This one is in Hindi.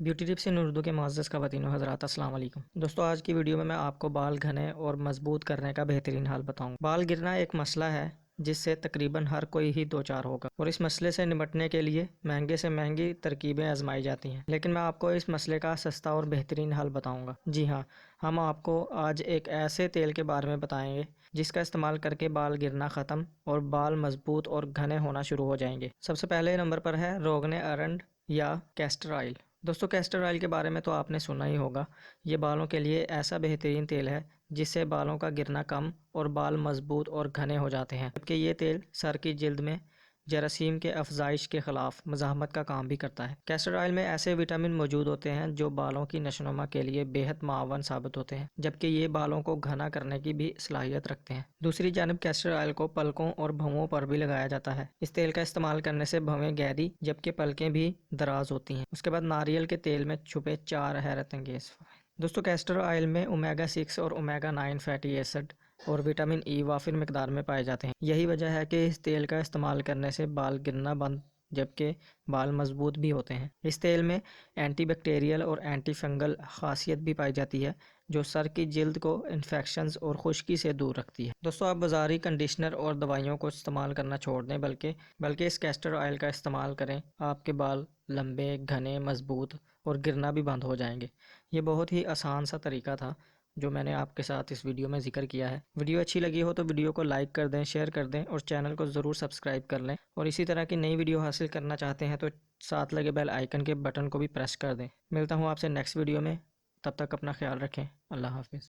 ब्यूटी टिप्स इन उर्दू के मुअज़्ज़ज़ ख़वातीन व हज़रात अस्सलाम वालेकुम। दोस्तों, आज की वीडियो में मैं आपको बाल घने और मजबूत करने का बेहतरीन हल बताऊंगा। बाल गिरना एक मसला है जिससे तकरीबन हर कोई ही दो चार होगा और इस मसले से निपटने के लिए महंगे से महंगी तरकीबें आजमाई जाती हैं, लेकिन मैं आपको इस मसले का सस्ता और बेहतरीन हल बताऊंगा। जी हाँ, हम आपको आज एक ऐसे तेल के बारे में बताएंगे जिसका इस्तेमाल करके बाल गिरना ख़त्म और बाल मजबूत और घने होना शुरू हो जाएंगे। सबसे पहले नंबर पर है रोगने अरंड या कैस्टर ऑयल। दोस्तों, कैस्टर ऑयल के बारे में तो आपने सुना ही होगा। ये बालों के लिए ऐसा बेहतरीन तेल है जिससे बालों का गिरना कम और बाल मजबूत और घने हो जाते हैं, जबकि ये तेल सर की जिल्द में जरासीम के अफजाइश के खिलाफ मज़ाहमत का काम भी करता है। कैस्टर ऑयल में ऐसे विटामिन मौजूद होते हैं जो बालों की नशोनुमा के लिए बेहद मुआवन साबित होते हैं, जबकि ये बालों को घना करने की भी सलाहियत रखते हैं। दूसरी जानब कैस्टर ऑयल को पलकों और भौंों पर भी लगाया जाता है। इस तेल का इस्तेमाल करने से भवें गहरी जबकि पलकें भी दराज होती हैं। उसके बाद नारियल के तेल में छुपे 4 हैरत अंगेज। दोस्तों, कैस्टर ऑयल में ओमेगा 6 और ओमेगा 9 फैटी एसिड और विटामिन ई वाफिर मिकदार में पाए जाते हैं। यही वजह है कि इस तेल का इस्तेमाल करने से बाल गिरना बंद जबकि बाल मजबूत भी होते हैं। इस तेल में एंटीबैक्टीरियल और एंटी फंगल खासियत भी पाई जाती है जो सर की जिल्द को इन्फेक्शंस और खुश्की से दूर रखती है। दोस्तों, आप बाजारी कंडीशनर और दवाइयों को इस्तेमाल करना छोड़ दें, बल्कि इस कैस्टर ऑयल का इस्तेमाल करें। आपके बाल लंबे, घने, मजबूत और गिरना भी बंद हो जाएंगे। ये बहुत ही आसान सा तरीका था जो मैंने आपके साथ इस वीडियो में जिक्र किया है। वीडियो अच्छी लगी हो तो वीडियो को लाइक कर दें, शेयर कर दें और चैनल को ज़रूर सब्सक्राइब कर लें। और इसी तरह की नई वीडियो हासिल करना चाहते हैं तो साथ लगे बेल आइकन के बटन को भी प्रेस कर दें। मिलता हूँ आपसे नेक्स्ट वीडियो में, तब तक अपना ख्याल रखें। अल्लाह हाफिज़।